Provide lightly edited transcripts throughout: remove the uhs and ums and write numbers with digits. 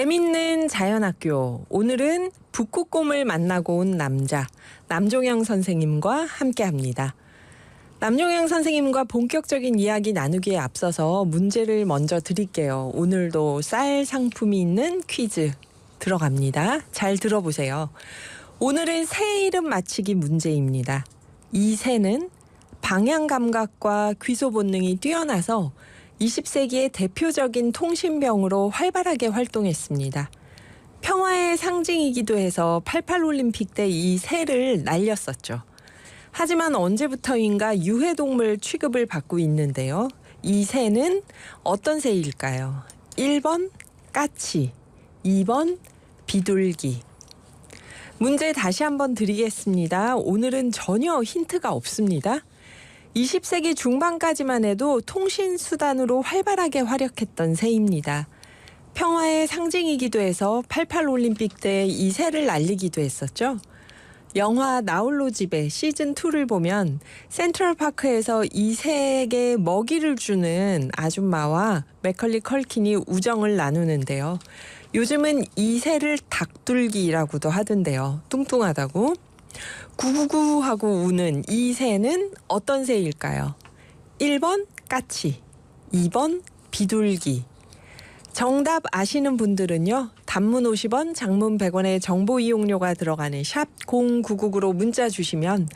재밌는 자연학교. 오늘은 북극곰을 만나고 온 남자 남종영 선생님과 함께합니다. 남종영 선생님과 본격적인 이야기 나누기에 앞서서 문제를 먼저 드릴게요. 오늘도 쌀 상품이 있는 퀴즈 들어갑니다. 잘 들어보세요. 오늘은 새 이름 맞히기 문제입니다. 이 새는 방향 감각과 귀소 본능이 뛰어나서 20세기의 대표적인 통신병으로 활발하게 활동했습니다. 평화의 상징이기도 해서 88 올림픽 때 이 새를 날렸었죠. 하지만 언제부터인가 유해동물 취급을 받고 있는데요. 이 새는 어떤 새일까요? 1번 까치, 2번 비둘기. 문제 다시 한번 드리겠습니다. 오늘은 전혀 힌트가 없습니다. 20세기 중반까지만 해도 통신수단으로 활발하게 활약했던 새입니다. 평화의 상징이기도 해서 88 올림픽 때 이 새를 날리기도 했었죠. 영화 나홀로 집에 시즌2를 보면 센트럴파크에서 이 새에게 먹이를 주는 아줌마와 맥컬리 컬킨이 우정을 나누는데요. 요즘은 이 새를 닭둘기라고도 하던데요. 뚱뚱하다고. 구구구 하고 우는 이 새는 어떤 새일까요? 1번 까치, 2번 비둘기. 정답 아시는 분들은요. 단문 50원, 장문 100원의 정보 이용료가 들어가는 샵 0999로 문자 주시면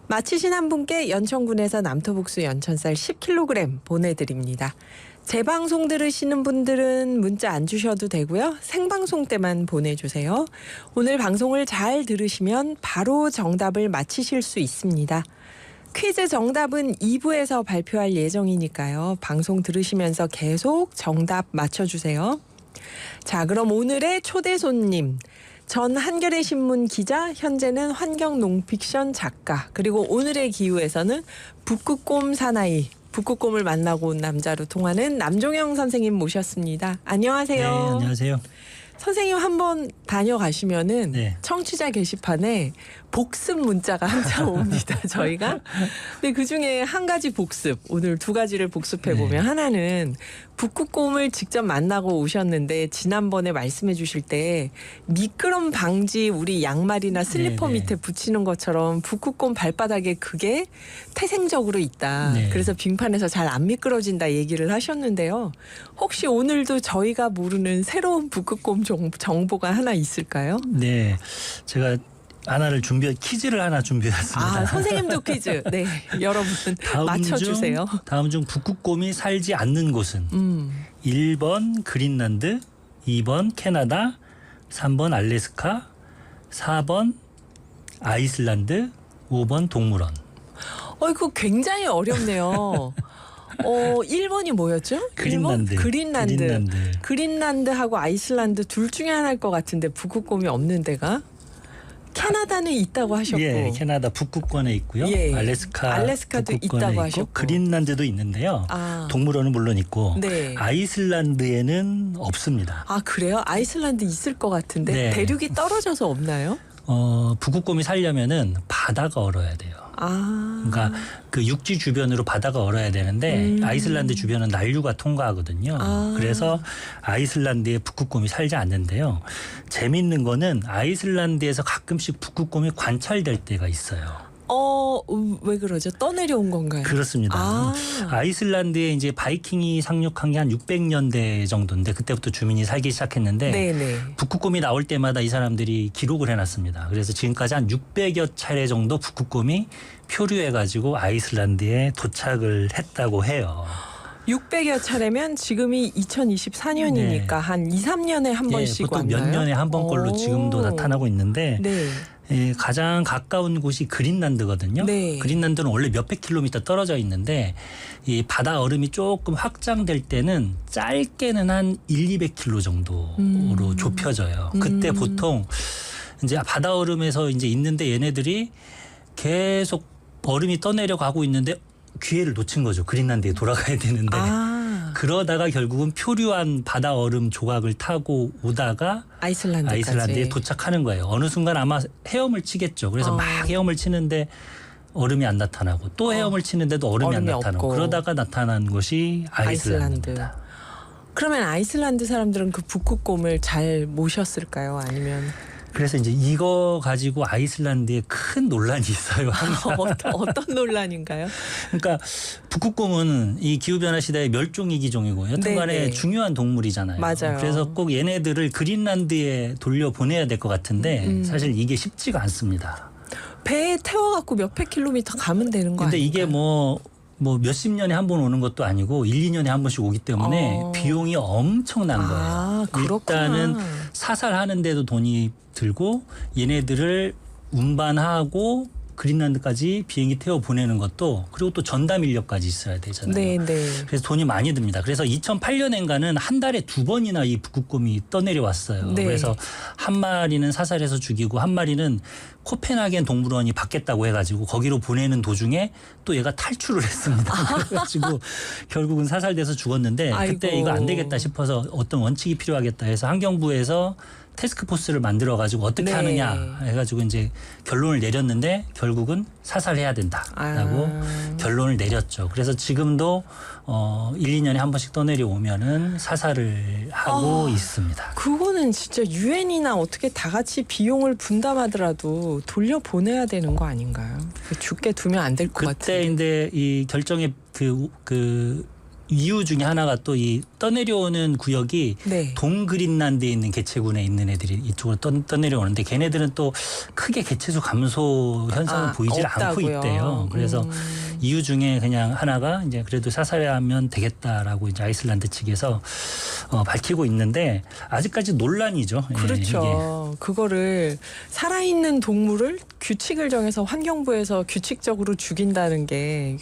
맞히신 한 분께 연천군에서 남토북수 연천쌀 10kg 보내드립니다. 재방송 들으시는 분들은 문자 안 주셔도 되고요. 생방송 때만 보내주세요. 오늘 방송을 잘 들으시면 바로 정답을 맞히실 수 있습니다. 퀴즈 정답은 2부에서 발표할 예정이니까요. 방송 들으시면서 계속 정답 맞춰주세요. 자, 그럼 오늘의 초대 손님. 전 한겨레 신문 기자, 현재는 환경 농픽션 작가, 그리고 오늘의 기후에서는 북극곰 사나이, 북극곰을 만나고 온 남자로 통하는 남종영 선생님 모셨습니다. 안녕하세요. 네, 안녕하세요. 선생님 한번 다녀가시면은 네. 청취자 게시판에 복습 문자가 한참 옵니다. 저희가. 근데 그중에 한 가지 복습, 오늘 두 가지를 복습해보면 네. 하나는 북극곰을 직접 만나고 오셨는데 지난번에 말씀해 주실 때 미끄럼 방지 우리 양말이나 슬리퍼 네, 네. 밑에 붙이는 것처럼 북극곰 발바닥에 그게 태생적으로 있다. 네. 그래서 빙판에서 잘 안 미끄러진다 얘기를 하셨는데요. 혹시 오늘도 저희가 모르는 새로운 북극곰 정보가 하나 있을까요? 네, 제가 퀴즈를 하나 준비했습니다. 아, 선생님도 퀴즈. 네, 여러분 맞춰주세요. 다음 중 북극곰이 살지 않는 곳은 1번 그린란드, 2번 캐나다, 3번 알래스카, 4번 아이슬란드, 5번 동물원. 이거 굉장히 어렵네요. 1번이 뭐였죠? 그린란드. 1번? 그린란드하고 아이슬란드 둘 중에 하나일 것 같은데 북극곰이 없는 데가? 캐나다는 있다고 하셨고. 예, 캐나다 북극권에 있고요. 예. 알래스카도 있다고 하셨고. 그린란드도 있는데요. 아. 동물원은 물론 있고 네. 아이슬란드에는 없습니다. 아, 그래요? 아이슬란드 있을 것 같은데 네. 대륙이 떨어져서 없나요? 북극곰이 살려면은 바다가 얼어야 돼요. 아. 그러니까 그 육지 주변으로 바다가 얼어야 되는데 아이슬란드 주변은 난류가 통과하거든요. 아. 그래서 아이슬란드에 북극곰이 살지 않는데요. 재밌는 거는 아이슬란드에서 가끔씩 북극곰이 관찰될 때가 있어요. 왜 그러죠? 떠내려온 건가요? 그렇습니다. 아. 아이슬란드에 이제 바이킹이 상륙한 게 한 600년대 정도인데 그때부터 주민이 살기 시작했는데 네네. 북극곰이 나올 때마다 이 사람들이 기록을 해놨습니다. 그래서 지금까지 한 600여 차례 정도 북극곰이 표류해가지고 아이슬란드에 도착을 했다고 해요. 600여 차례면 지금이 2024년이니까 네. 한 2, 3년에 한 번씩 보통 왔나요? 몇 년에 한 번꼴로 지금도 나타나고 있는데 네. 가장 가까운 곳이 그린란드거든요. 네. 그린란드는 원래 몇백 킬로미터 떨어져 있는데 이 바다 얼음이 조금 확장될 때는 짧게는 한 200킬로 정도로 좁혀져요. 그때 보통 이제 바다 얼음에서 이제 있는데 얘네들이 계속 얼음이 떠내려 가고 있는데 기회를 놓친 거죠. 그린란드에 돌아가야 되는데. 그러다가 결국은 표류한 바다 얼음 조각을 타고 오다가 아이슬란드에 도착하는 거예요. 어느 순간 아마 헤엄을 치겠죠. 그래서 막 헤엄을 치는데 얼음이 안 나타나고 또 헤엄을 치는데도 얼음이 안 나타나고 없고. 그러다가 나타난 것이 아이슬란드입니다. 그러면 아이슬란드 사람들은 그 북극곰을 잘 모셨을까요? 아니면 그래서 이제 이거 가지고 아이슬란드에 큰 논란이 있어요. 항상. 어떤 논란인가요? 그러니까 북극곰은 이 기후변화 시대의 멸종위기종이고 여튼간에 네네. 중요한 동물이잖아요. 맞아요. 그래서 꼭 얘네들을 그린란드에 돌려보내야 될 것 같은데 사실 이게 쉽지가 않습니다. 배에 태워갖고 몇백 킬로미터 가면 되는 거 근데 아닌가요? 이게 뭐 몇십 년에 한 번 오는 것도 아니고 1, 2년에 한 번씩 오기 때문에 비용이 엄청난 거예요. 아, 그렇구나. 일단은 사살하는데도 돈이 들고 얘네들을 운반하고 그린란드까지 비행기 태워 보내는 것도 그리고 또 전담 인력까지 있어야 되잖아요. 네. 그래서 돈이 많이 듭니다. 그래서 2008년엔가는 한 달에 2번이나 이 북극곰이 떠내려왔어요. 네. 그래서 한 마리는 사살해서 죽이고 한 마리는 코펜하겐 동물원이 받겠다고 해가지고 거기로 보내는 도중에 또 얘가 탈출을 했습니다. 그래가지고 결국은 사살돼서 죽었는데 그때 아이고. 이거 안 되겠다 싶어서 어떤 원칙이 필요하겠다 해서 환경부에서 태스크포스를 만들어가지고 어떻게 네. 하느냐 해가지고 이제 결론을 내렸는데 결국은 사살해야 된다라고 결론을 내렸죠. 그래서 지금도 1, 2년에 한 번씩 떠내려오면은 사살을 하고 있습니다. 그거는 진짜 유엔이나 어떻게 다 같이 비용을 분담하더라도 돌려보내야 되는 거 아닌가요? 죽게 두면 안 될 것 그때 같은데. 이제 이 결정의 그 이유 중에 하나가 또 이 떠내려오는 구역이 네. 동그린란드에 있는 개체군에 있는 애들이 이쪽으로 떠내려오는데 걔네들은 또 크게 개체수 감소 현상을 보이질 않고 없다고요. 있대요. 그래서 이유 중에 그냥 하나가 이제 그래도 사살하면 되겠다라고 이제 아이슬란드 측에서 밝히고 있는데 아직까지 논란이죠. 예, 그렇죠. 그거를 살아있는 동물을 규칙을 정해서 환경부에서 규칙적으로 죽인다는 게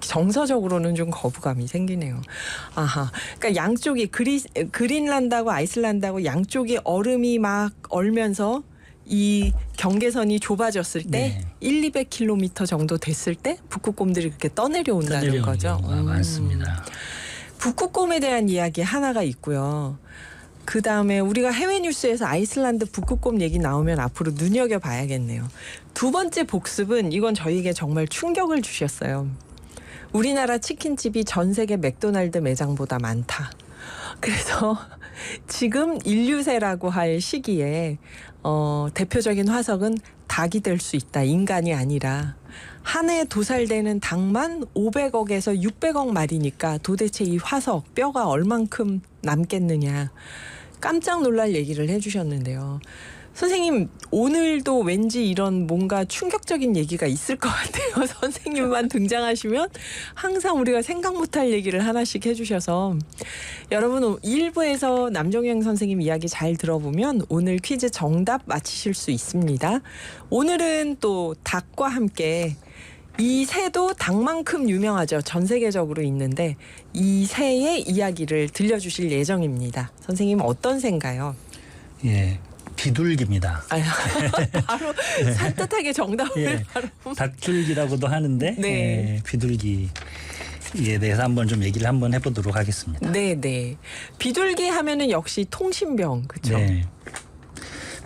정서적으로는 좀 거부감이 생기네요. 아하. 그러니까 양쪽이 그린란드하고 아이슬란드하고 양쪽이 얼음이 막 얼면서 이 경계선이 좁아졌을 때 네. 1, 200km 정도 됐을 때 북극곰들이 그렇게 떠내려온다는 떠내려오는 거죠. 경우가 많습니다. 북극곰에 대한 이야기 하나가 있고요. 그 다음에 우리가 해외 뉴스에서 아이슬란드 북극곰 얘기 나오면 앞으로 눈여겨봐야겠네요. 두 번째 복습은 이건 저희에게 정말 충격을 주셨어요. 우리나라 치킨집이 전 세계 맥도날드 매장보다 많다. 그래서 지금 인류세라고 할 시기에 대표적인 화석은 닭이 될 수 있다. 인간이 아니라. 한 해 도살되는 닭만 500억에서 600억 마리니까 도대체 이 화석 뼈가 얼만큼 남겠느냐. 깜짝 놀랄 얘기를 해주셨는데요. 선생님 오늘도 왠지 이런 뭔가 충격적인 얘기가 있을 것 같아요. 선생님만 등장하시면 항상 우리가 생각 못할 얘기를 하나씩 해주셔서 여러분 1부에서 남종영 선생님 이야기 잘 들어보면 오늘 퀴즈 정답 맞히실 수 있습니다. 오늘은 또 닭과 함께 이 새도 닭만큼 유명하죠. 전 세계적으로 있는데 이 새의 이야기를 들려주실 예정입니다. 선생님 어떤 새인가요? 예. 비둘기입니다. 바로 산뜻하게 정답을 예, 바로. 닭줄기라고도 하는데 네. 예, 비둘기에 대해서 한번 좀 얘기를 한번 해보도록 하겠습니다. 네. 비둘기 하면은 역시 통신병, 그렇죠? 네.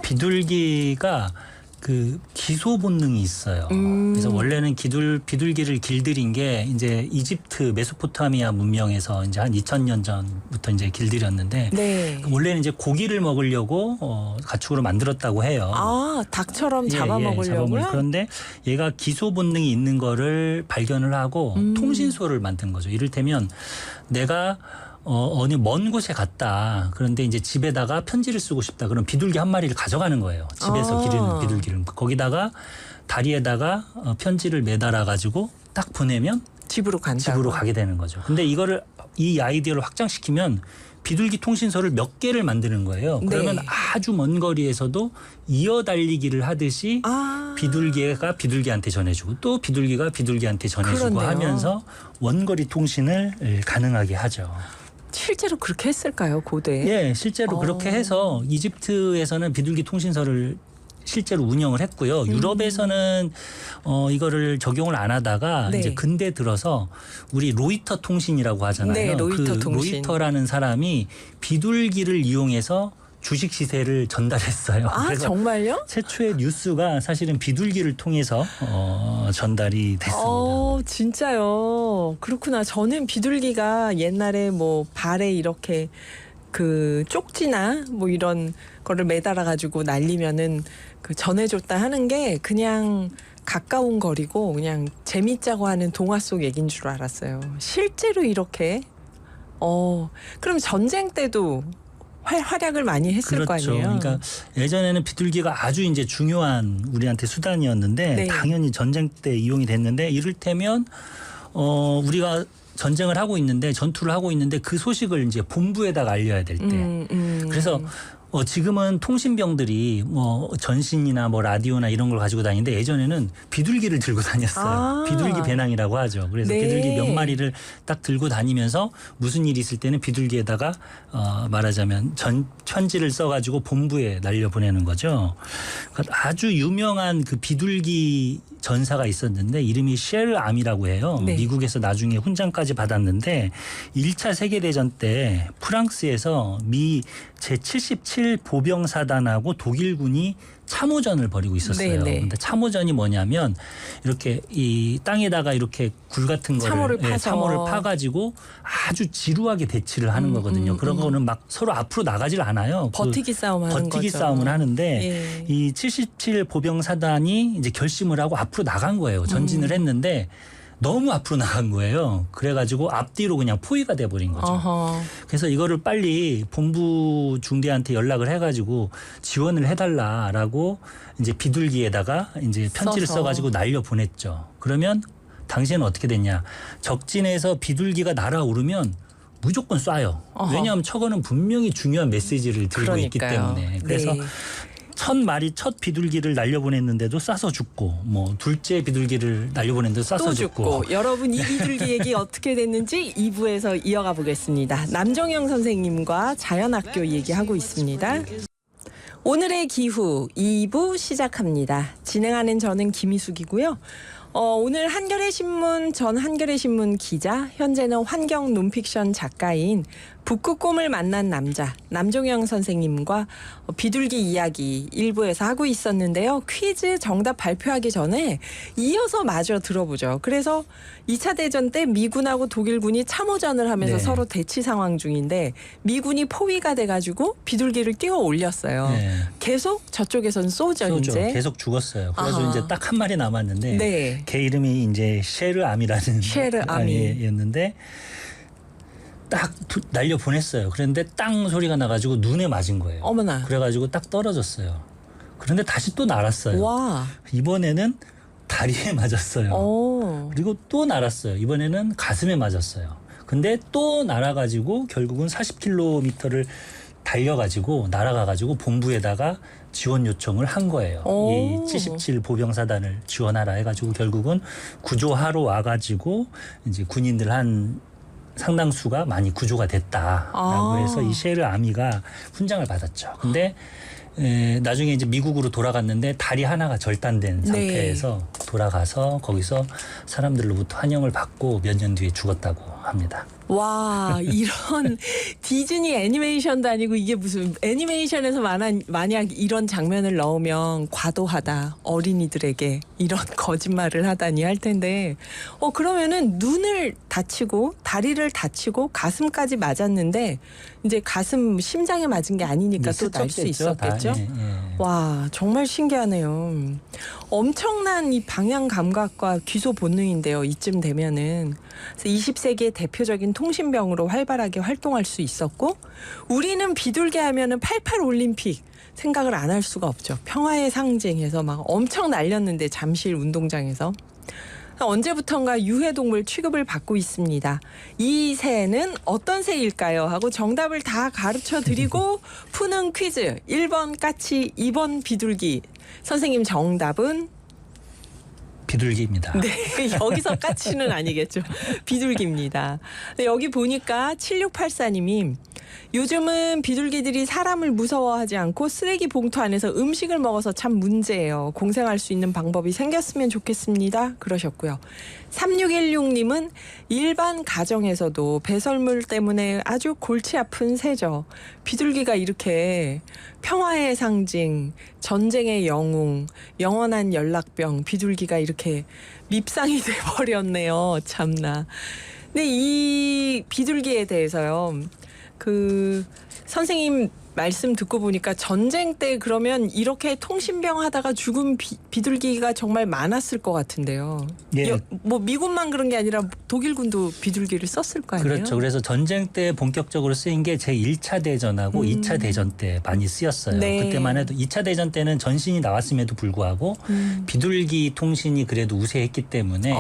비둘기가 그 기소 본능이 있어요. 그래서 원래는 비둘기를 길들인 게 이제 이집트 메소포타미아 문명에서 이제 한 2000년 전부터 이제 길들였는데 네. 원래는 이제 고기를 먹으려고 가축으로 만들었다고 해요. 아, 닭처럼 잡아먹으려고요? 잡아먹으려고. 그런데 얘가 기소 본능이 있는 거를 발견을 하고 통신소를 만든 거죠. 이를테면 내가 어느 먼 곳에 갔다. 그런데 이제 집에다가 편지를 쓰고 싶다. 그럼 비둘기 한 마리를 가져가는 거예요. 집에서 기르는 비둘기를. 거기다가 다리에다가 편지를 매달아 가지고 딱 보내면 집으로 간다고. 집으로 가게 되는 거죠. 근데 이 아이디어를 확장시키면 비둘기 통신소를 몇 개를 만드는 거예요. 그러면 네. 아주 먼 거리에서도 이어 달리기를 하듯이 비둘기가 비둘기한테 전해주고 또 비둘기가 비둘기한테 전해주고 그렇네요. 하면서 원거리 통신을 가능하게 하죠. 실제로 그렇게 했을까요, 고대에? 예, 실제로 그렇게 해서 이집트에서는 비둘기 통신소를 실제로 운영을 했고요. 유럽에서는 이거를 적용을 안 하다가 네. 이제 근대 들어서 우리 로이터 통신이라고 하잖아요. 네, 로이터 통신. 로이터라는 사람이 비둘기를 이용해서 주식 시세를 전달했어요. 아, 그래서 정말요? 최초의 뉴스가 사실은 비둘기를 통해서 전달이 됐습니다. 진짜요. 그렇구나. 저는 비둘기가 옛날에 뭐 발에 이렇게 그 쪽지나 뭐 이런 거를 매달아 가지고 날리면은 그 전해줬다 하는 게 그냥 가까운 거리고 그냥 재밌자고 하는 동화 속 얘기인 줄 알았어요. 실제로 이렇게 그럼 전쟁 때도 활약을 많이 했을 거 그렇죠. 아니에요. 그러니까 예전에는 비둘기가 아주 이제 중요한 우리한테 수단이었는데 네. 당연히 전쟁 때 이용이 됐는데 이를테면 우리가 전쟁을 하고 있는데 전투를 하고 있는데 그 소식을 이제 본부에다가 알려야 될 때. 그래서 지금은 통신병들이 뭐 전신이나 뭐 라디오나 이런 걸 가지고 다니는데 예전에는 비둘기를 들고 다녔어요. 아. 비둘기 배낭이라고 하죠. 그래서 네. 비둘기 몇 마리를 딱 들고 다니면서 무슨 일이 있을 때는 비둘기에다가 말하자면 편지를 써가지고 본부에 날려보내는 거죠. 그러니까 아주 유명한 그 비둘기 전사가 있었는데 이름이 쉘 암이라고 해요. 네. 미국에서 나중에 훈장까지 받았는데 1차 세계대전 때 프랑스에서 미 제77 보병사단하고 독일군이 참호전을 벌이고 있었어요. 네, 네. 근데 참호전이 뭐냐면 이렇게 이 땅에다가 이렇게 굴 같은 거를 참호를 파서. 참호를 파가지고 아주 지루하게 대치를 하는 거거든요. 그런 거는 막 서로 앞으로 나가질 않아요. 버티기 싸움하는 거죠. 버티기 싸움을 하는데 예. 이 77 보병사단이 이제 결심을 하고 앞으로 나간 거예요. 전진을 했는데 너무 앞으로 나간 거예요. 그래가지고 앞뒤로 그냥 포위가 돼버린 거죠. 어허. 그래서 이거를 빨리 본부 중대한테 연락을 해가지고 지원을 해달라라고 이제 비둘기에다가 이제 편지를 써서. 써가지고 날려 보냈죠. 그러면 당시에는 어떻게 됐냐? 적진에서 비둘기가 날아오르면 무조건 쏴요. 어허. 왜냐하면 저거는 분명히 중요한 메시지를 들고 있기 그러니까요. 때문에. 그래서 네. 첫 비둘기를 날려보냈는데도 쏴서 죽고 뭐 둘째 비둘기를 날려보냈는데도 쏴서 또 죽고. 죽고. 여러분 이 비둘기 얘기 어떻게 됐는지 2부에서 이어가 보겠습니다. 남정영 선생님과 자연학교 얘기하고 있습니다. 오늘의 기후 2부 시작합니다. 진행하는 저는 김희숙이고요. 오늘 한겨레신문 전 한겨레신문 기자, 현재는 환경 논픽션 작가인 북극곰을 만난 남자 남종영 선생님과 비둘기 이야기 1부에서 하고 있었는데요. 퀴즈 정답 발표하기 전에 이어서 마저 들어보죠. 그래서 2차 대전 때 미군하고 독일군이 참호전을 하면서 네. 서로 대치 상황 중인데 미군이 포위가 돼가지고 비둘기를 띄워 올렸어요. 네. 계속 저쪽에선 쏘죠. 쏘죠. 이제. 계속 죽었어요. 그래서 아하. 이제 딱 한 마리 남았는데 네. 걔 이름이 이제 쉐르 암이라는 쉐르 아미. 였는데 딱 날려 보냈어요. 그런데 땅 소리가 나가지고 눈에 맞은 거예요. 어머나. 그래가지고 딱 떨어졌어요. 그런데 다시 또 날았어요. 와. 이번에는 다리에 맞았어요. 그리고 또 날았어요. 이번에는 가슴에 맞았어요. 근데 또 날아가지고 결국은 40km를 달려가지고 날아가가지고 본부에다가 지원 요청을 한 거예요. 오. 이 77 보병사단을 지원하라 해가지고 결국은 구조하러 와가지고 이제 군인들 한 상당수가 많이 구조가 됐다라고 해서 이 쉐르 아미가 훈장을 받았죠. 근데 나중에 이제 미국으로 돌아갔는데 다리 하나가 절단된 상태에서 돌아가서 거기서 사람들로부터 환영을 받고 몇 년 뒤에 죽었다고 합니다. 와, 이런 디즈니 애니메이션도 아니고 이게 무슨 애니메이션에서 만약 이런 장면을 넣으면 과도하다, 어린이들에게 이런 거짓말을 하다니 할 텐데 그러면은 눈을 다치고 다리를 다치고 가슴까지 맞았는데 이제 가슴 심장에 맞은 게 아니니까 또 날 수 있었겠죠? 와, 정말 신기하네요. 엄청난 이 방향 감각과 귀소 본능인데요. 이쯤 되면은. 그래서 20세기의 대표적인 통신병으로 활발하게 활동할 수 있었고 우리는 비둘기 하면은 88 올림픽 생각을 안 할 수가 없죠. 평화의 상징해서 막 엄청 날렸는데 잠실 운동장에서. 언제부턴가 유해동물 취급을 받고 있습니다. 이 새는 어떤 새일까요? 하고 정답을 다 가르쳐 드리고 푸는 퀴즈. 1번 까치, 2번 비둘기. 선생님 정답은? 비둘기입니다. 네, 여기서 까치는 아니겠죠. 비둘기입니다. 여기 보니까 7684님이 요즘은 비둘기들이 사람을 무서워하지 않고 쓰레기 봉투 안에서 음식을 먹어서 참 문제예요. 공생할 수 있는 방법이 생겼으면 좋겠습니다. 그러셨고요. 3616님은 일반 가정에서도 배설물 때문에 아주 골치 아픈 새죠. 비둘기가 이렇게 평화의 상징, 전쟁의 영웅, 영원한 연락병, 비둘기가 이렇게 밉상이 돼버렸네요. 참나. 근데 이 비둘기에 대해서요. 그 선생님 말씀 듣고 보니까 전쟁 때 그러면 이렇게 통신병 하다가 죽은 비둘기가 정말 많았을 것 같은데요. 예. 뭐 미군만 그런 게 아니라 독일군도 비둘기를 썼을 거 아니에요? 그렇죠. 그래서 전쟁 때 본격적으로 쓰인 게 제1차 대전하고 2차 대전 때 많이 쓰였어요. 네. 그때만 해도 2차 대전 때는 전신이 나왔음에도 불구하고 비둘기 통신이 그래도 우세했기 때문에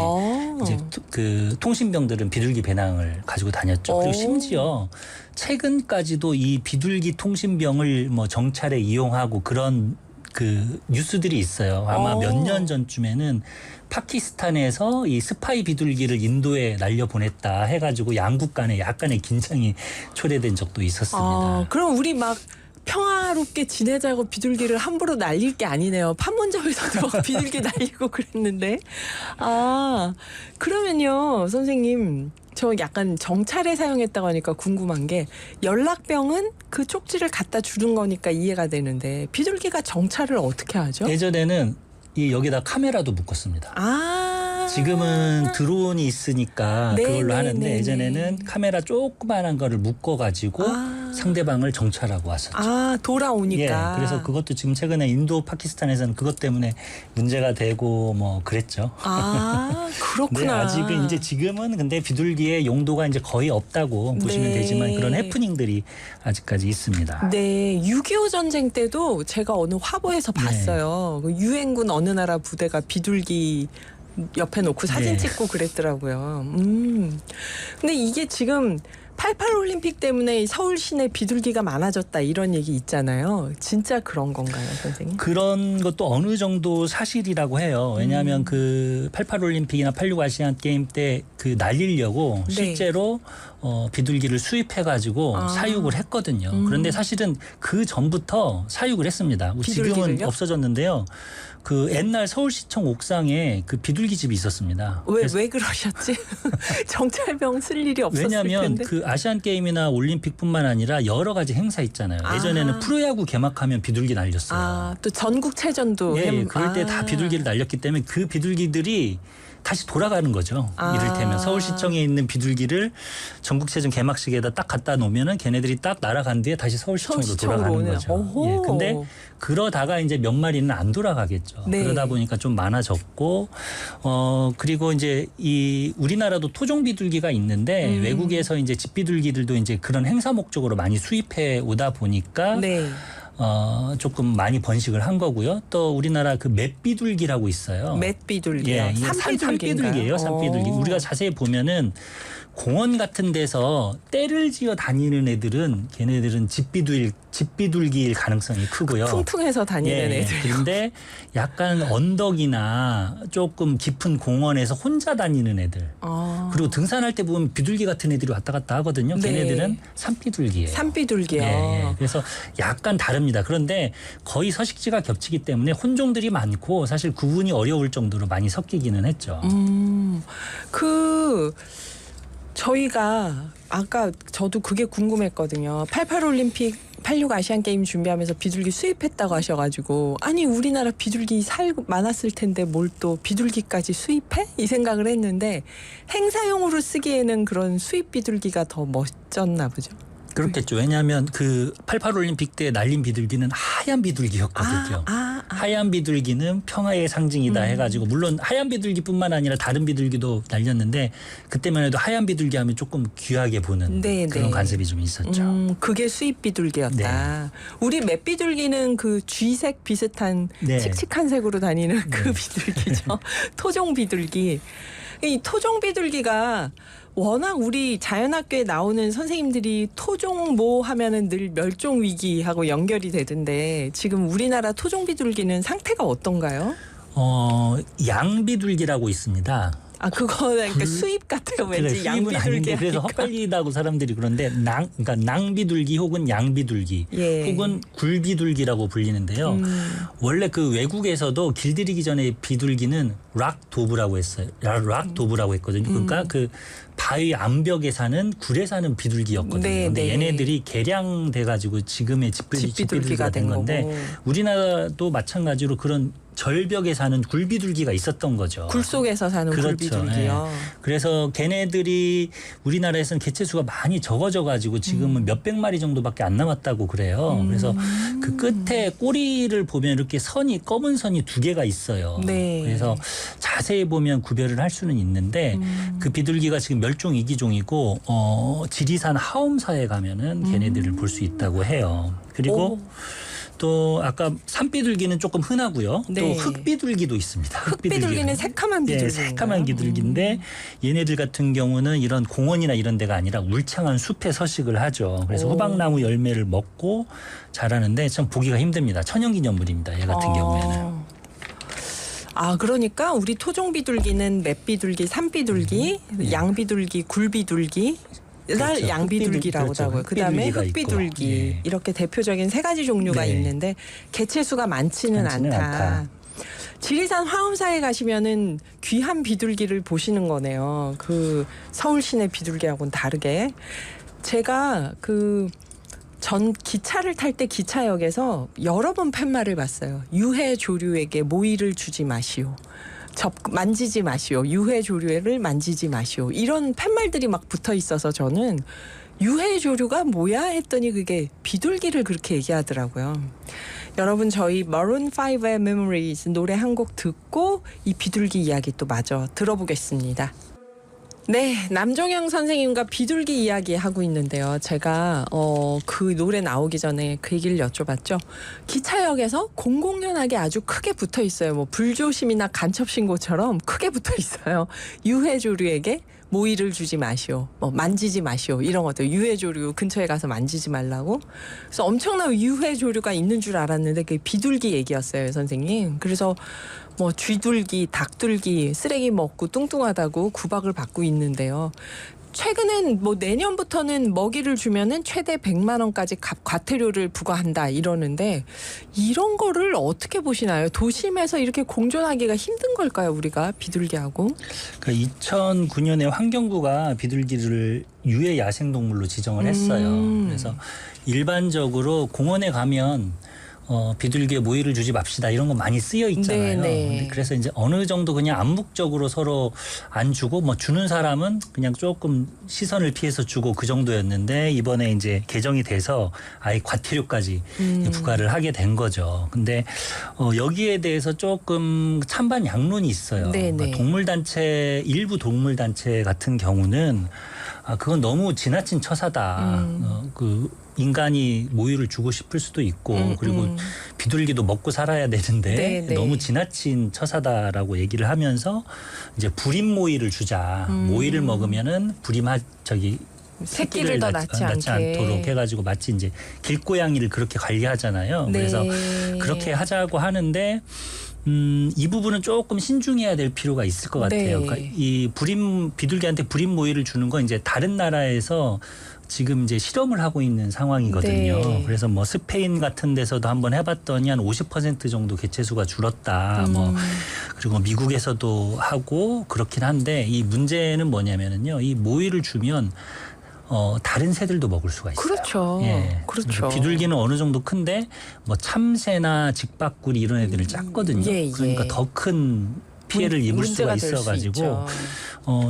이제 그 통신병들은 비둘기 배낭을 가지고 다녔죠. 그리고 심지어 최근까지도 이 비둘기 통신병을 뭐 정찰에 이용하고 그런 그 뉴스들이 있어요. 아마 몇 년 전쯤에는 파키스탄에서 이 스파이 비둘기를 인도에 날려보냈다 해가지고 양국 간에 약간의 긴장이 초래된 적도 있었습니다. 그럼 우리 막 평화롭게 지내자고 비둘기를 함부로 날릴 게 아니네요. 판문점에서도 막 비둘기 날리고 그랬는데. 그러면요, 선생님. 저 약간 정찰에 사용했다고 하니까 궁금한 게 연락병은 그 쪽지를 갖다 주는 거니까 이해가 되는데 비둘기가 정찰을 어떻게 하죠? 예전에는 이 여기다 카메라도 묶었습니다. 지금은 드론이 있으니까 그걸로 하는데 예전에는 카메라 조그만한 거를 묶어가지고 상대방을 정찰하고 왔었죠. 돌아오니까. 예, 그래서 그것도 지금 최근에 인도 파키스탄에서는 그것 때문에 문제가 되고 뭐 그랬죠. 그렇구나. 네, 아직은 이제 지금은 근데 비둘기의 용도가 이제 거의 없다고 보시면 되지만 그런 해프닝들이 아직까지 있습니다. 네, 6.25 전쟁 때도 제가 어느 화보에서 봤어요. 그 유엔군 어느 나라 부대가 비둘기 옆에 놓고 사진 찍고 그랬더라고요. 근데 이게 지금 88 올림픽 때문에 서울 시내 비둘기가 많아졌다 이런 얘기 있잖아요. 진짜 그런 건가요, 선생님? 그런 것도 어느 정도 사실이라고 해요. 왜냐하면 그 88 올림픽이나 86 아시안 게임 때 그 날리려고 실제로 비둘기를 수입해가지고 사육을 했거든요. 그런데 사실은 그 전부터 사육을 했습니다. 지금은 없어졌는데요. 그 옛날 서울시청 옥상에 그 비둘기 집이 있었습니다. 왜 그러셨지? 정찰병 쓸 일이 없었을 왜냐하면 텐데. 그 아시안 게임이나 올림픽뿐만 아니라 여러 가지 행사 있잖아요. 예전에는 프로야구 개막하면 비둘기 날렸어요. 또 전국체전도. 그럴 때 다 비둘기를 날렸기 때문에 그 비둘기들이 다시 돌아가는 거죠. 이를테면 서울시청에 있는 비둘기를 전국체전 개막식에다 딱 갖다 놓으면은 걔네들이 딱 날아간 뒤에 다시 서울시청으로 돌아가는 거죠. 근데 그러다가 이제 몇 마리는 안 돌아가겠죠. 그러다 보니까 좀 많아졌고, 그리고 이제 이 우리나라도 토종 비둘기가 있는데 외국에서 이제 집비둘기들도 이제 그런 행사 목적으로 많이 수입해 오다 보니까 조금 많이 번식을 한 거고요. 또 우리나라 그 맷비둘기라고 있어요. 맷비둘기요? 산비둘기예요. 산비둘기. 우리가 자세히 보면은 공원 같은 데서 떼를 지어 다니는 애들은 걔네들은 집비둘기일 가능성이 크고요. 퉁퉁해서 다니는 애들. 그런데 약간 언덕이나 조금 깊은 공원에서 혼자 다니는 애들. 그리고 등산할 때 보면 비둘기 같은 애들이 왔다 갔다 하거든요. 걔네들은 산비둘기예요. 산비둘기요. 그래서 약간 다릅니다. 그런데 거의 서식지가 겹치기 때문에 혼종들이 많고 사실 구분이 어려울 정도로 많이 섞이기는 했죠. 저희가 아까 저도 그게 궁금했거든요. 88 올림픽, 86 아시안 게임 준비하면서 비둘기 수입했다고 하셔가지고 아니 우리나라 비둘기 많았을 텐데 뭘 또 비둘기까지 수입해? 이 생각을 했는데 행사용으로 쓰기에는 그런 수입 비둘기가 더 멋졌나 보죠. 그렇겠죠. 왜냐하면 그 88 올림픽 때 날린 비둘기는 하얀 비둘기였거든요. 하얀 비둘기는 평화의 상징이다 해가지고 물론 하얀 비둘기뿐만 아니라 다른 비둘기도 날렸는데 그때만 해도 하얀 비둘기 하면 조금 귀하게 보는 그런 관습이 좀 있었죠. 그게 수입 비둘기였다. 우리 맷비둘기는 그 쥐색 비슷한 칙칙한 색으로 다니는 그 비둘기죠. 토종 비둘기. 이 토종 비둘기가 워낙 우리 자연학교에 나오는 선생님들이 토종 뭐 하면은 늘 멸종 위기하고 연결이 되던데 지금 우리나라 토종 비둘기는 상태가 어떤가요? 양비둘기라고 있습니다. 아 그거는 그러니까 수입 같아요. 그래, 왠지 수입은 아닌데 양비둘기 그래서 하니까. 헛갈리다고 사람들이 그러는데 그러니까 낭비둘기 혹은 양비둘기 예. 혹은 굴비둘기라고 불리는데요. 원래 그 외국에서도 길들이기 전에 비둘기는 락 도브라고 했어요. 락 도브라고 했거든요. 그러니까 그 바위 암벽에 사는 굴에 사는 비둘기였거든요. 네, 근데 네. 얘네들이 개량돼 가지고 지금의 집비둘기가 된 건데 거고. 우리나라도 마찬가지로 그런 절벽에 사는 굴비둘기가 있었던 거죠. 굴 속에서 사는 그렇죠. 굴비둘기요. 그래서 걔네들이 우리나라에서는 개체수가 많이 적어져 가지고 지금은 몇백 마리 정도밖에 안 남았다고 그래요. 그래서 그 끝에 꼬리를 보면 이렇게 선이 검은 선이 두 개가 있어요. 네. 그래서 자세히 보면 구별을 할 수는 있는데 그 비둘기가 지금 멸종 위기종이고 지리산 하엄사에 가면은 걔네들을 볼 수 있다고 해요. 그리고 오. 또 아까 산비둘기는 조금 흔하고요. 네. 또 흑비둘기도 있습니다. 흑비둘기는 새카만 비둘기. 예, 새까만 비둘기인데 얘네들 같은 경우는 이런 공원이나 이런 데가 아니라 울창한 숲에 서식을 하죠. 그래서 오. 호박나무 열매를 먹고 자라는데 참 보기가 힘듭니다. 천연기념물입니다. 얘 같은 경우에는. 아 그러니까 우리 토종비둘기는 맷비둘기, 산비둘기, 양비둘기, 굴비둘기. 그렇죠. 양비둘기라고 그렇죠. 하고요. 그다음에 흑비둘기가 흑비둘기 있고. 예. 이렇게 대표적인 세 가지 종류가 네. 있는데 개체수가 많지는 않다. 지리산 화엄사에 가시면은 귀한 비둘기를 보시는 거네요. 그 서울 시내 비둘기하고는 다르게 제가 그 전 기차를 탈 때 기차역에서 여러 번 팻말을 봤어요. 유해 조류에게 모이를 주지 마시오. 만지지 마시오. 유해 조류를 만지지 마시오. 이런 팻말들이 막 붙어 있어서 저는 유해 조류가 뭐야 했더니 그게 비둘기를 그렇게 얘기하더라고요. 여러분 저희 Maroon 5의 Memories 노래 한 곡 듣고 이 비둘기 이야기 또 마저 들어보겠습니다. 네, 남종영 선생님과 비둘기 이야기 하고 있는데요. 제가 그 노래 나오기 전에 그 얘기를 여쭤봤죠. 기차역에서 공공연하게 아주 크게 붙어 있어요. 뭐 불조심이나 간첩 신고처럼 크게 붙어 있어요. 유해 조류에게 모이를 주지 마시오. 뭐 만지지 마시오. 이런 것들 유해 조류 근처에 가서 만지지 말라고. 그래서 엄청난 유해 조류가 있는 줄 알았는데 그게 비둘기 얘기였어요, 선생님. 그래서 뭐 쥐둘기, 닭둘기, 쓰레기 먹고 뚱뚱하다고 구박을 받고 있는데요. 최근엔 뭐 내년부터는 먹이를 주면은 최대 100만 원까지 과태료를 부과한다 이러는데 이런 거를 어떻게 보시나요? 도심에서 이렇게 공존하기가 힘든 걸까요, 우리가 비둘기하고? 그러니까 2009년에 환경부가 비둘기를 유해 야생동물로 지정을 했어요. 그래서 일반적으로 공원에 가면 비둘기에 모이를 주지 맙시다 이런 거 많이 쓰여 있잖아요. 네네. 그래서 이제 어느 정도 그냥 암묵적으로 서로 안 주고 뭐 주는 사람은 그냥 조금 시선을 피해서 주고 그 정도였는데 이번에 이제 개정이 돼서 아예 과태료까지 부과를 하게 된 거죠. 근데 여기에 대해서 조금 찬반 양론이 있어요. 네네. 그러니까 동물단체 일부 동물단체 같은 경우는 그건 너무 지나친 처사다. 그 인간이 모유를 주고 싶을 수도 있고 그리고 비둘기도 먹고 살아야 되는데 네네. 너무 지나친 처사다라고 얘기를 하면서 이제 불임 모이를 주자. 모이를 먹으면은 새끼를 더 낳지 않게. 않도록 해가지고 마치 이제 길고양이를 그렇게 관리하잖아요. 네. 그래서 그렇게 하자고 하는데 이 부분은 조금 신중해야 될 필요가 있을 것 같아요. 네. 그러니까 이 비둘기한테 불임 모이를 주는 건 이제 다른 나라에서 지금 이제 실험을 하고 있는 상황이거든요. 네. 그래서 뭐 스페인 같은 데서도 한번 해봤더니 한 50% 정도 개체수가 줄었다. 뭐 그리고 미국에서도 하고 그렇긴 한데 이 문제는 뭐냐면은요. 이 모이를 주면 다른 새들도 먹을 수가 있어요. 그렇죠. 예. 그렇죠. 비둘기는 어느 정도 큰데 뭐 참새나 직박구리 이런 애들은 작거든요. 예, 예. 그러니까 더 큰 피해를 입을 수가 문제가 될 수 있어가지고 있죠.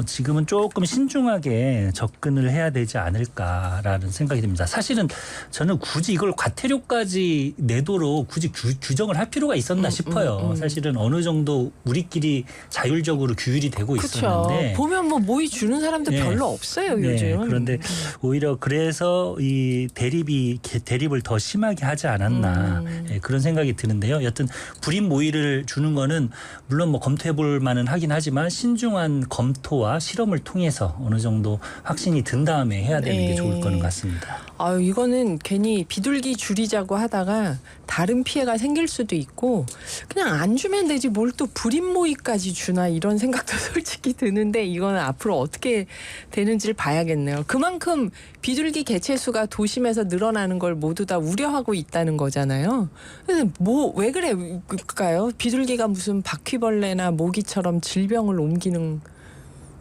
지금은 조금 신중하게 접근을 해야 되지 않을까라는 생각이 듭니다. 사실은 저는 굳이 이걸 과태료까지 내도록 굳이 규정을 할 필요가 있었나 싶어요. 사실은 어느 정도 우리끼리 자율적으로 규율이 되고 그렇죠. 있었는데 보면 뭐 모이 주는 사람들 네. 별로 없어요, 네, 요즘. 그런데 오히려 그래서 이 대립을 더 심하게 하지 않았나 그런 생각이 드는데요. 여튼 불임 모이를 주는 거는 물론 뭐 검토해 볼 만은 하긴 하지만 신중한 검토와 실험을 통해서 어느 정도 확신이 든 다음에 해야 되는 게 좋을 거는 같습니다. 아유, 이거는 괜히 비둘기 줄이자고 하다가 다른 피해가 생길 수도 있고 그냥 안 주면 되지 뭘 또 불임모이까지 주나 이런 생각도 솔직히 드는데 이거는 앞으로 어떻게 되는지를 봐야겠네요. 그만큼 비둘기 개체수가 도심에서 늘어나는 걸 모두 다 우려하고 있다는 거잖아요. 근데 뭐 왜 그럴까요? 비둘기가 무슨 바퀴벌레나 모기처럼 질병을 옮기는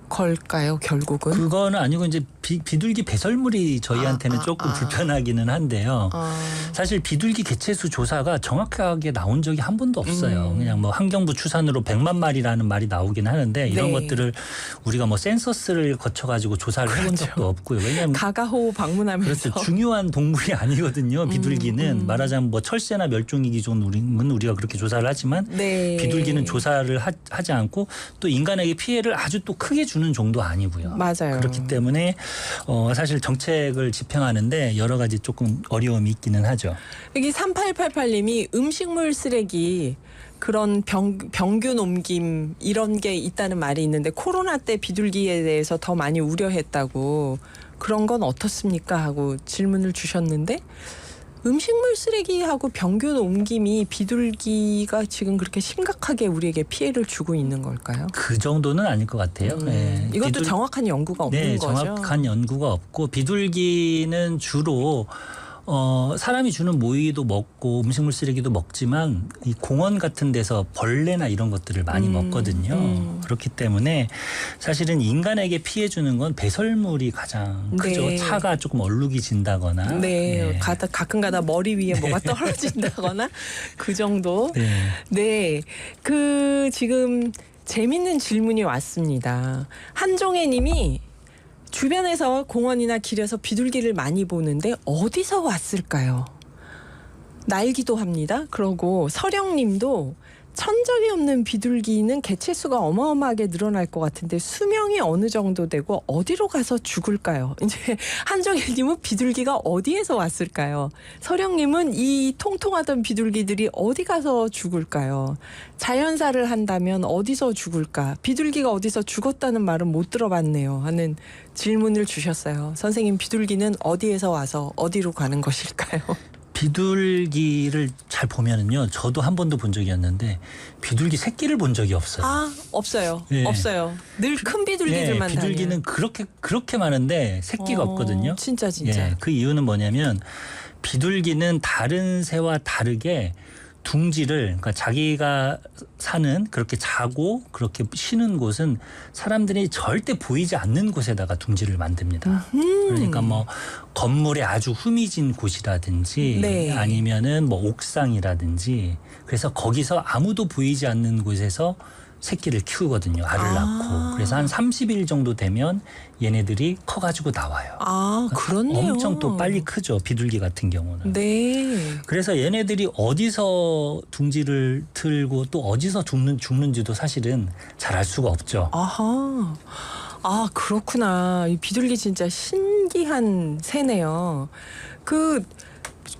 걸까요, 결국은? 그거는 아니고 이제 비둘기 배설물이 저희한테는 조금 불편하기는 한데요. 사실 비둘기 개체수 조사가 정확하게 나온 적이 한 번도 없어요. 그냥 뭐 환경부 추산으로 100만 마리라는 말이 나오긴 하는데 이런 것들을 우리가 뭐 센서스를 거쳐가지고 조사를 해본 적도 없고요. 왜냐하면 가가호 방문하면서 그렇죠. 중요한 동물이 아니거든요. 비둘기는 말하자면 뭐 철새나 멸종위 기준은 우리가 그렇게 조사를 하지만 비둘기는 조사를 하지 않고 또 인간에게 피해를 아주 또 크게 주는 정도 아니고요. 맞아요. 그렇기 때문에 사실 정책을 집행하는데 여러 가지 조금 어려움이 있기는 하죠. 여기 3888님이 음식물 쓰레기 그런 병균 옮김 이런 게 있다는 말이 있는데 코로나 때 비둘기에 대해서 더 많이 우려했다고 그런 건 어떻습니까? 하고 질문을 주셨는데 음식물 쓰레기하고 병균 옮김이 비둘기가 지금 그렇게 심각하게 우리에게 피해를 주고 있는 걸까요? 그 정도는 아닐 것 같아요. 네. 이것도 정확한 연구가 없는 거죠? 정확한 연구가 없고 비둘기는 주로 사람이 주는 모이도 먹고 음식물 쓰레기도 먹지만 이 공원 같은 데서 벌레나 이런 것들을 많이 먹거든요. 그렇기 때문에 사실은 인간에게 피해 주는 건 배설물이 가장 크죠. 차가 조금 얼룩이 진다거나. 가끔가다 머리 위에 뭐가 떨어진다거나 그 정도. 그 지금 재밌는 질문이 왔습니다. 한종혜 님이 주변에서 공원이나 길에서 비둘기를 많이 보는데 어디서 왔을까요? 날기도 합니다. 그러고 서령님도 천적이 없는 비둘기는 개체수가 어마어마하게 늘어날 것 같은데 수명이 어느 정도 되고 어디로 가서 죽을까요? 이제 한정일님은 비둘기가 어디에서 왔을까요? 서령님은 이 통통하던 비둘기들이 어디 가서 죽을까요? 자연사를 한다면 어디서 죽을까? 비둘기가 어디서 죽었다는 말은 못 들어봤네요. 하는 질문을 주셨어요. 선생님, 비둘기는 어디에서 와서 어디로 가는 것일까요? 비둘기를 잘 보면은요. 저도 한 번도 본 적이 없는데 비둘기 새끼를 본 적이 없어요. 없어요. 없어요. 늘 큰 비둘기들만 비둘기는 그렇게 많은데 새끼가 없거든요. 진짜. 그 이유는 뭐냐면 비둘기는 다른 새와 다르게 둥지를 그러니까 자기가 사는 그렇게 자고 그렇게 쉬는 곳은 사람들이 절대 보이지 않는 곳에다가 둥지를 만듭니다. 그러니까 뭐 건물에 아주 후미진 곳이라든지 아니면은 뭐 옥상이라든지 그래서 거기서 아무도 보이지 않는 곳에서 새끼를 키우거든요. 알을 낳고. 그래서 한 30일 정도 되면 얘네들이 커가지고 나와요. 그렇네요. 엄청 또 빨리 크죠. 비둘기 같은 경우는. 그래서 얘네들이 어디서 둥지를 틀고 또 어디서 죽는지도 사실은 잘 알 수가 없죠. 그렇구나. 이 비둘기 진짜 신기한 새네요.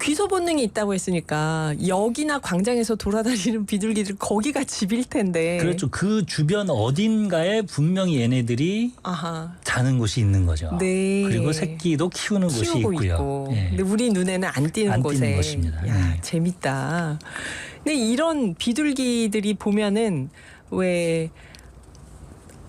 귀소 본능이 있다고 했으니까 역이나 광장에서 돌아다니는 비둘기들 거기가 집일 텐데. 그렇죠. 그 주변 어딘가에 분명히 얘네들이 자는 곳이 있는 거죠. 그리고 새끼도 키우는 곳이 있고요. 근데 우리 눈에는 안 띄는 곳에. 띄는 것입니다. 재밌다. 근데 이런 비둘기들이 보면은 왜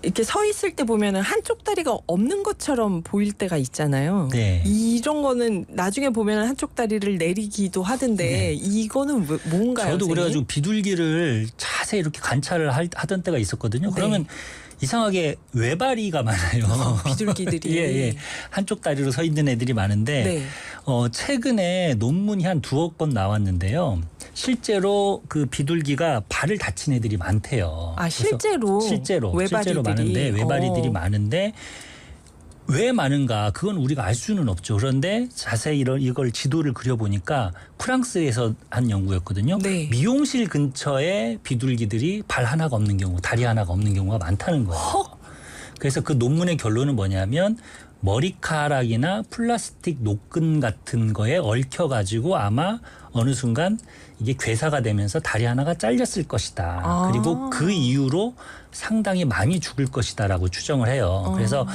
이렇게 서 있을 때 보면은 한쪽 다리가 없는 것처럼 보일 때가 있잖아요. 이런 거는 나중에 보면은 한쪽 다리를 내리기도 하던데 이거는 뭔가요? 저도 그래가지고 비둘기를 자세히 이렇게 관찰을 하던 때가 있었거든요. 그러면 이상하게 외발이가 많아요. 비둘기들이. 한쪽 다리로 서 있는 애들이 많은데 최근에 논문이 한 2억 건 나왔는데요. 실제로 그 비둘기가 발을 다친 애들이 많대요. 실제로 많은데 외발이들이 많은데 왜 많은가? 그건 우리가 알 수는 없죠. 그런데 자세히 이걸 지도를 그려보니까 프랑스에서 한 연구였거든요. 미용실 근처에 비둘기들이 발 하나가 없는 경우, 다리 하나가 없는 경우가 많다는 거예요. 그래서 그 논문의 결론은 뭐냐면 머리카락이나 플라스틱 노끈 같은 거에 얽혀가지고 아마 어느 순간 이게 괴사가 되면서 다리 하나가 잘렸을 것이다. 아. 그리고 그 이후로 상당히 많이 죽을 것이다라고 추정을 해요. 그래서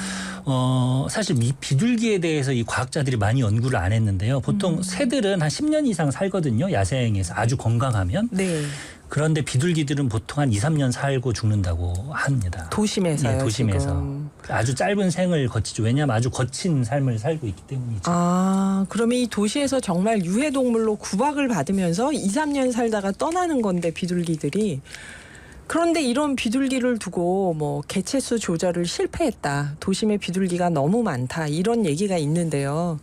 사실 이 비둘기에 대해서 이 과학자들이 많이 연구를 안 했는데요. 보통 새들은 한 10년 이상 살거든요. 야생에서 아주 건강하면. 네. 그런데 비둘기들은 보통 한 2, 3년 살고 죽는다고 합니다. 도심에서요. 네, 도심에서. 지금. 아주 짧은 생을 거치죠. 왜냐하면 아주 거친 삶을 살고 있기 때문이죠. 아, 그러면 이 도시에서 정말 유해동물로 구박을 받으면서 2, 3년 살다가 떠나는 건데 비둘기들이. 그런데 이런 비둘기를 두고 뭐 개체수 조절을 실패했다. 도심에 비둘기가 너무 많다. 이런 얘기가 있는데요.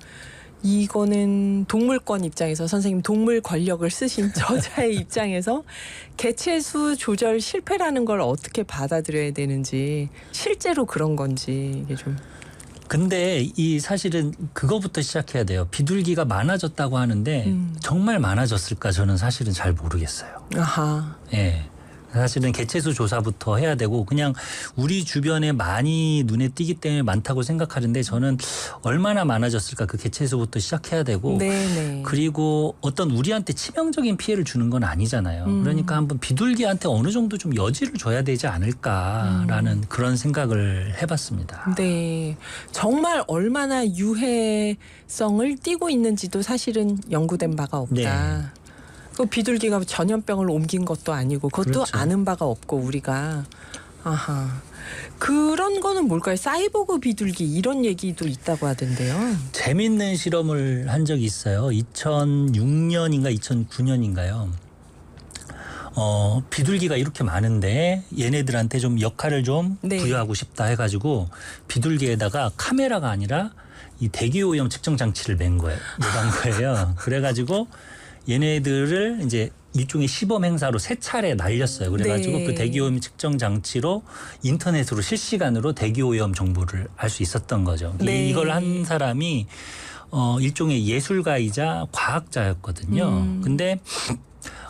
이거는 동물권 입장에서 선생님 동물 권력을 쓰신 저자의 입장에서 개체수 조절 실패라는 걸 어떻게 받아들여야 되는지 실제로 그런 건지 이게 좀. 근데 이 사실은 그거부터 시작해야 돼요. 비둘기가 많아졌다고 하는데 정말 많아졌을까 저는 사실은 잘 모르겠어요. 아하. 예. 사실은 개체수 조사부터 해야 되고 그냥 우리 주변에 많이 눈에 띄기 때문에 많다고 생각하는데 저는 얼마나 많아졌을까 그 개체수부터 시작해야 되고 네네. 그리고 어떤 우리한테 치명적인 피해를 주는 건 아니잖아요. 그러니까 한번 비둘기한테 어느 정도 좀 여지를 줘야 되지 않을까라는 그런 생각을 해봤습니다. 네. 정말 얼마나 유해성을 띠고 있는지도 사실은 연구된 바가 없다. 네. 그 비둘기가 전염병을 옮긴 것도 아니고 그것도 그렇죠. 아는 바가 없고 우리가. 아하. 그런 거는 뭘까요? 사이보그 비둘기 이런 얘기도 있다고 하던데요. 재밌는 실험을 한 적이 있어요. 2006년인가 2009년인가요. 비둘기가 이렇게 많은데 얘네들한테 좀 역할을 좀 네. 부여하고 싶다 해가지고 비둘기에다가 카메라가 아니라 이 대기오염 측정 장치를 맨 거예요. 그래가지고 얘네들을 이제 일종의 시범 행사로 3차례 날렸어요. 그래가지고 네. 그 대기오염 측정 장치로 인터넷으로 실시간으로 대기오염 정보를 알 수 있었던 거죠. 네. 이걸 한 사람이 일종의 예술가이자 과학자였거든요. 근데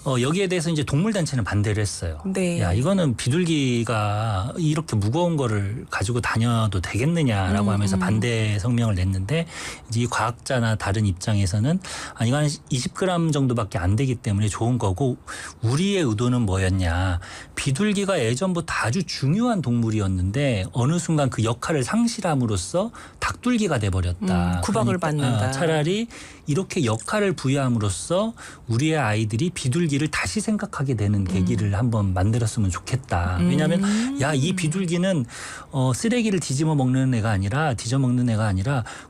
여기에 대해서 이제 동물단체는 반대를 했어요. 네. 야, 이거는 비둘기가 이렇게 무거운 거를 가지고 다녀도 되겠느냐라고 하면서 반대 성명을 냈는데 이제 이 과학자나 다른 입장에서는 아니, 이건 20g 정도밖에 안 되기 때문에 좋은 거고 우리의 의도는 뭐였냐. 비둘기가 예전부터 아주 중요한 동물이었는데 어느 순간 그 역할을 상실함으로써 닭둘기가 돼버렸다. 구박을 받는다. 차라리 이렇게 역할을 부여함으로써 우리의 아이들이 비둘기를 다시 생각하게 되는 계기를 한번 만들었으면 좋겠다. 왜냐하면 야, 이 비둘기는 쓰레기를 뒤집어 먹는 애가 아니라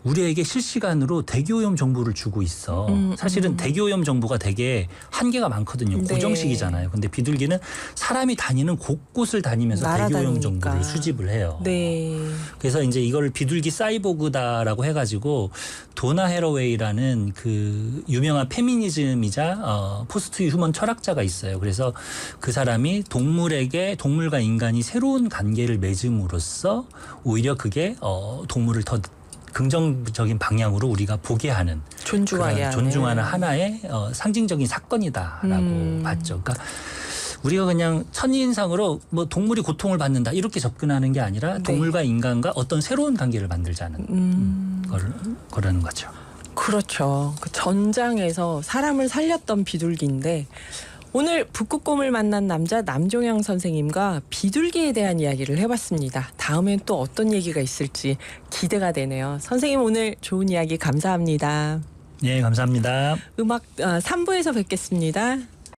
우리에게 실시간으로 대기오염 정보를 주고 있어. 사실은 대기오염 정보가 되게 한계가 많거든요. 네. 고정식이잖아요. 근데 비둘기는 사람이 다니는 곳곳을 다니면서 대기오염 날아다니니까. 정보를 수집을 해요. 네. 그래서 이제 이걸 비둘기 사이보그다라고 해가지고 도나 해러웨이라는 그 유명한 페미니즘이자 포스트 휴먼 철학자가 있어요. 그래서 그 사람이 동물과 인간이 새로운 관계를 맺음으로써 오히려 그게 동물을 더 긍정적인 방향으로 우리가 보게 하는 존중하게 존중하는 하나의 상징적인 사건이다라고 봤죠. 그러니까 우리가 그냥 첫인상으로 뭐 동물이 고통을 받는다 이렇게 접근하는 게 아니라 네. 동물과 인간과 어떤 새로운 관계를 만들자는 거라는 거죠. 그렇죠. 그 전장에서 사람을 살렸던 비둘기인데 오늘 북극곰을 만난 남자 남종영 선생님과 비둘기에 대한 이야기를 해봤습니다. 다음엔 또 어떤 얘기가 있을지 기대가 되네요. 선생님 오늘 좋은 이야기 감사합니다. 네, 감사합니다. 음악 3부에서 뵙겠습니다.